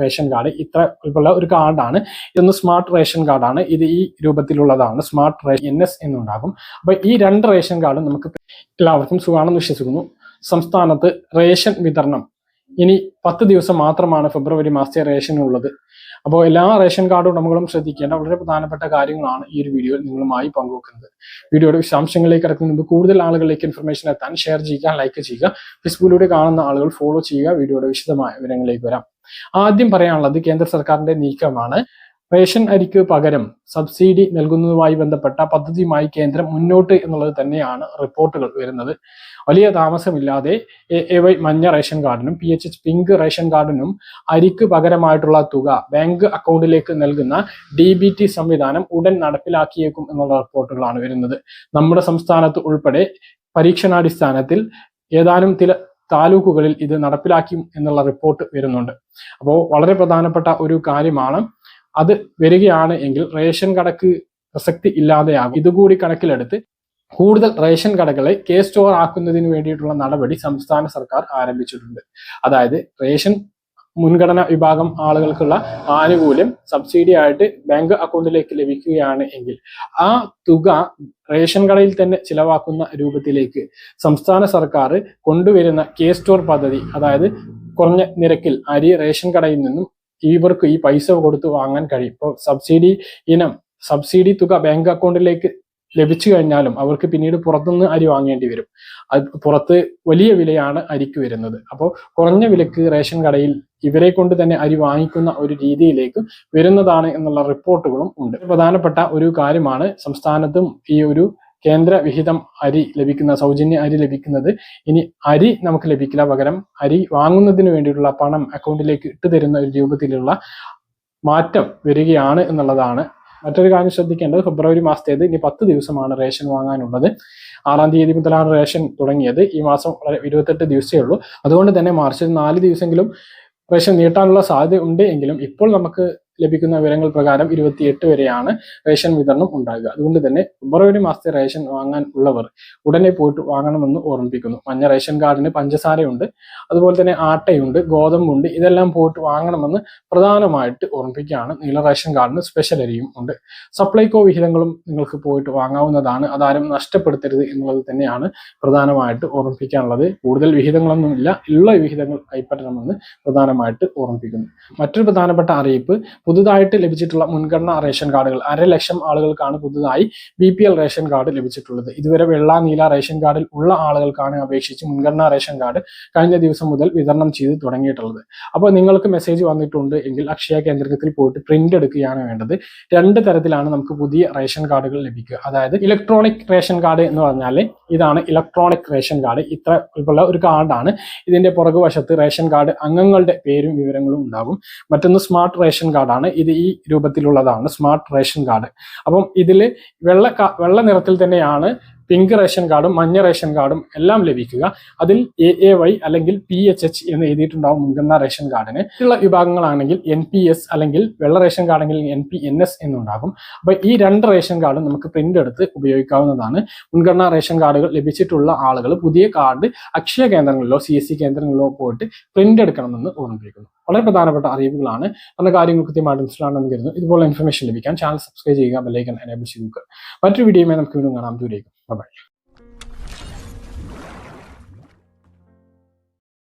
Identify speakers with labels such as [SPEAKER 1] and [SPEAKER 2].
[SPEAKER 1] Ration card ഇത്ര ഉള്ള ഒരു കാർഡാണ്. ഇതൊന്ന് സ്മാർട്ട് റേഷൻ കാർഡാണ്. ഇത് ഈ രൂപത്തിലുള്ളതാണ്. Smart NS എന്നുണ്ടാകും. അപ്പൊ ഈ 2 റേഷൻ കാർഡും നമുക്ക് എല്ലാവർക്കും സുഖമാണെന്ന് വിശ്വസിക്കുന്നു. സംസ്ഥാനത്ത് റേഷൻ വിതരണം ഇനി 10 ദിവസം മാത്രമാണ് ഫെബ്രുവരി മാസത്തെ റേഷനുള്ളത്. അപ്പോൾ എല്ലാ റേഷൻ കാർഡ് ഉടമകളും ശ്രദ്ധിക്കേണ്ട വളരെ പ്രധാനപ്പെട്ട കാര്യങ്ങളാണ് ഈ ഒരു വീഡിയോയിൽ നിങ്ങളുമായി പങ്കുവെക്കുന്നത്. വീഡിയോയുടെ വിശദാംശങ്ങളിലേക്ക് കിടക്കുന്ന മുമ്പ് കൂടുതൽ ആളുകളിലേക്ക് ഇൻഫർമേഷൻ എത്താൻ ഷെയർ ചെയ്യുക, ലൈക്ക് ചെയ്യുക. ഫേസ്ബുക്കിലൂടെ കാണുന്ന ആളുകൾ ഫോളോ ചെയ്യുക. വീഡിയോയുടെ വിശദമായ വിവരങ്ങളിലേക്ക് വരാം. ആദ്യം പറയാനുള്ളത് കേന്ദ്ര സർക്കാരിന്റെ നീക്കമാണ്. റേഷൻ അരിക്ക് പകരം സബ്സിഡി നൽകുന്നതുമായി ബന്ധപ്പെട്ട പദ്ധതിയുമായി കേന്ദ്രം മുന്നോട്ട് എന്നുള്ളത് തന്നെയാണ് റിപ്പോർട്ടുകൾ വരുന്നത്. വലിയ താമസമില്ലാതെ AAY മഞ്ഞ റേഷൻ കാർഡിനും PHH പിങ്ക് റേഷൻ കാർഡിനും അരിക്ക് പകരമായിട്ടുള്ള തുക ബാങ്ക് അക്കൗണ്ടിലേക്ക് നൽകുന്ന DBT സംവിധാനം ഉടൻ നടപ്പിലാക്കിയേക്കും എന്നുള്ള റിപ്പോർട്ടുകളാണ് വരുന്നത്. നമ്മുടെ സംസ്ഥാനത്ത് ഉൾപ്പെടെ പരീക്ഷണാടിസ്ഥാനത്തിൽ ഏതാനും ചില താലൂക്കുകളിൽ ഇത് നടപ്പിലാക്കും എന്നുള്ള റിപ്പോർട്ട് വരുന്നുണ്ട്. അപ്പോൾ വളരെ പ്രധാനപ്പെട്ട ഒരു കാര്യമാണ്. അത് വരികയാണ് എങ്കിൽ റേഷൻ കടക്ക് പ്രസക്തി ഇല്ലാതെയാകും. ഇതുകൂടി കണക്കിലെടുത്ത് കൂടുതൽ റേഷൻ കടകളെ സ്റ്റോർ ആക്കുന്നതിന് വേണ്ടിയിട്ടുള്ള നടപടി സംസ്ഥാന സർക്കാർ ആരംഭിച്ചിട്ടുണ്ട്. അതായത് റേഷൻ മുൻഗണന വിഭാഗം ആളുകൾക്കുള്ള ആനുകൂല്യം സബ്സിഡി ആയിട്ട് ബാങ്ക് അക്കൗണ്ടിലേക്ക് ലഭിക്കുകയാണ് എങ്കിൽ ആ തുക റേഷൻ കടയിൽ തന്നെ ചിലവാക്കുന്ന രൂപത്തിലേക്ക് സംസ്ഥാന സർക്കാർ കൊണ്ടുവരുന്ന സ്റ്റോർ പദ്ധതി, അതായത് കുറഞ്ഞ നിരക്കിൽ അരി റേഷൻ കടയിൽ നിന്നും ഇവർക്ക് ഈ പൈസ കൊടുത്ത് വാങ്ങാൻ കഴിയും. ഇപ്പോൾ സബ്സിഡി തുക ബാങ്ക് അക്കൗണ്ടിലേക്ക് ലഭിച്ചു കഴിഞ്ഞാലും അവർക്ക് പിന്നീട് പുറത്തുനിന്ന് അരി വാങ്ങേണ്ടി വരും. അത് പുറത്ത് വലിയ വിലയാണ് അരിക്ക് വരുന്നത്. അപ്പോൾ കുറഞ്ഞ വിലക്ക് റേഷൻ കടയിൽ ഇവരെ കൊണ്ട് തന്നെ അരി വാങ്ങിക്കുന്ന ഒരു രീതിയിലേക്ക് വരുന്നതാണ് എന്നുള്ള റിപ്പോർട്ടുകളും ഉണ്ട്. പ്രധാനപ്പെട്ട ഒരു കാര്യമാണ് സംസ്ഥാനത്തും ഈ ഒരു കേന്ദ്ര വിഹിതം അരി ലഭിക്കുന്ന, സൗജന്യ അരി ലഭിക്കുന്നത്. ഇനി അരി നമുക്ക് ലഭിക്കില്ല, പകരം അരി വാങ്ങുന്നതിന് വേണ്ടിയിട്ടുള്ള പണം അക്കൗണ്ടിലേക്ക് ഇട്ടു തരുന്ന ഒരു രൂപത്തിലുള്ള മാറ്റം വരികയാണ് എന്നുള്ളതാണ്. മറ്റൊരു കാര്യം ശ്രദ്ധിക്കേണ്ടത്, ഫെബ്രുവരി മാസത്തേത് ഇനി 10 ദിവസമാണ് റേഷൻ വാങ്ങാനുള്ളത്. 6-ാം തീയതി മുതലാണ് റേഷൻ തുടങ്ങിയത്. ഈ മാസം 28 ദിവസമേ ഉള്ളൂ. അതുകൊണ്ട് തന്നെ മാർച്ചിൽ 4 ദിവസമെങ്കിലും റേഷൻ നീട്ടാനുള്ള സാധ്യത ഉണ്ട്. എങ്കിലും ഇപ്പോൾ നമുക്ക് ലഭിക്കുന്ന വിവരങ്ങൾ പ്രകാരം 28 വരെയാണ് റേഷൻ വിതരണം ഉണ്ടാകുക. അതുകൊണ്ട് തന്നെ ഫെബ്രുവരി മാസത്തെ റേഷൻ വാങ്ങാൻ ഉള്ളവർ ഉടനെ പോയിട്ട് വാങ്ങണമെന്ന് ഓർമ്മിപ്പിക്കുന്നു. മഞ്ഞ റേഷൻ കാർഡിന് പഞ്ചസാരയുണ്ട്, അതുപോലെ തന്നെ ആട്ടയുണ്ട്, ഗോതമ്പുണ്ട്. ഇതെല്ലാം പോയിട്ട് വാങ്ങണമെന്ന് പ്രധാനമായിട്ട് ഓർമ്മിപ്പിക്കുകയാണ്. നീല റേഷൻ കാർഡിന് സ്പെഷ്യൽ അരിയും ഉണ്ട്. സപ്ലൈകോ വിഹിതങ്ങളും നിങ്ങൾക്ക് പോയിട്ട് വാങ്ങാവുന്നതാണ്. അതാരും നഷ്ടപ്പെടുത്തരുത് എന്നുള്ളത് തന്നെയാണ് പ്രധാനമായിട്ട് ഓർമ്മിപ്പിക്കാനുള്ളത്. കൂടുതൽ വിഹിതങ്ങളൊന്നുമില്ല, ഉള്ള വിഹിതങ്ങൾ കൈപ്പറ്റണമെന്ന് പ്രധാനമായിട്ട് ഓർമ്മിപ്പിക്കുന്നു. മറ്റൊരു പ്രധാനപ്പെട്ട അറിയിപ്പ്, പുതുതായിട്ട് ലഭിച്ചിട്ടുള്ള മുൻഗണനാ റേഷൻ കാർഡുകൾ 1.5 ലക്ഷം ആളുകൾക്കാണ് പുതുതായി BPL റേഷൻ കാർഡ് ലഭിച്ചിട്ടുള്ളത്. ഇതുവരെ വെള്ള, നീല റേഷൻ കാർഡിൽ ഉള്ള ആളുകൾക്കാണ് അപേക്ഷിച്ച് മുൻഗണനാ റേഷൻ കാർഡ് കഴിഞ്ഞ ദിവസം മുതൽ വിതരണം ചെയ്ത് തുടങ്ങിയിട്ടുള്ളത്. അപ്പോൾ നിങ്ങൾക്ക് മെസ്സേജ് വന്നിട്ടുണ്ട് എങ്കിൽ അക്ഷയ കേന്ദ്രത്തിൽ പോയിട്ട് പ്രിന്റ് എടുക്കുകയാണ് വേണ്ടത്. 2 തരത്തിലാണ് നമുക്ക് പുതിയ റേഷൻ കാർഡുകൾ ലഭിക്കുക. അതായത് ഇലക്ട്രോണിക് റേഷൻ കാർഡ് എന്ന് പറഞ്ഞാൽ ഇതാണ് ഇലക്ട്രോണിക് റേഷൻ കാർഡ്. ഇത്ര ഉള്ള ഒരു കാർഡാണ്. ഇതിന്റെ പുറകുവശത്ത് റേഷൻ കാർഡ് അംഗങ്ങളുടെ പേരും വിവരങ്ങളും ഉണ്ടാകും. മറ്റൊന്ന് സ്മാർട്ട് റേഷൻ കാർഡാണ്. ഇത് ഈ രൂപത്തിലുള്ളതാണ് സ്മാർട്ട് റേഷൻ കാർഡ്. അപ്പം ഇതിൽ വെള്ള നിറത്തിൽ തന്നെയാണ് പിങ്ക് റേഷൻ കാർഡും മഞ്ഞ റേഷൻ കാർഡും എല്ലാം ലഭിക്കുക. അതിൽ AAY അല്ലെങ്കിൽ PHH എന്ന് എഴുതിയിട്ടുണ്ടാവും മുൻഗണനാ റേഷൻ കാർഡിന്. ഉള്ള വിഭാഗങ്ങളാണെങ്കിൽ NPS അല്ലെങ്കിൽ വെള്ള റേഷൻ കാർഡെങ്കിൽ NS എന്നുണ്ടാകും. അപ്പൊ ഈ 2 റേഷൻ കാർഡും നമുക്ക് പ്രിന്റ് എടുത്ത് ഉപയോഗിക്കാവുന്നതാണ്. മുൻഗണനാ റേഷൻ കാർഡുകൾ ലഭിച്ചിട്ടുള്ള ആളുകൾ പുതിയ കാർഡ് അക്ഷയ കേന്ദ്രങ്ങളിലോ CSC കേന്ദ്രങ്ങളിലോ പോയിട്ട് പ്രിന്റ് എടുക്കണമെന്ന് ഓർമ്മിപ്പിക്കുന്നു. വളരെ പ്രധാനപ്പെട്ട അറിയിപ്പുകളാണ്. പല കാര്യങ്ങൾ കൃത്യമായിട്ട് മനസ്സിലാണെന്ന് കരുതുന്നു. ഇതുപോലെ ഇൻഫർമേഷൻ ലഭിക്കാൻ ചാനൽ സബ്സ്ക്രൈബ് ചെയ്യുക, ബെൽ ഐക്കൺ എനേബിൾ ചെയ്യുക. മറ്റൊരു വീഡിയോയുമായി നമുക്ക് വീണ്ടും കാണാം. ദൂരേക്കും. Bye-bye.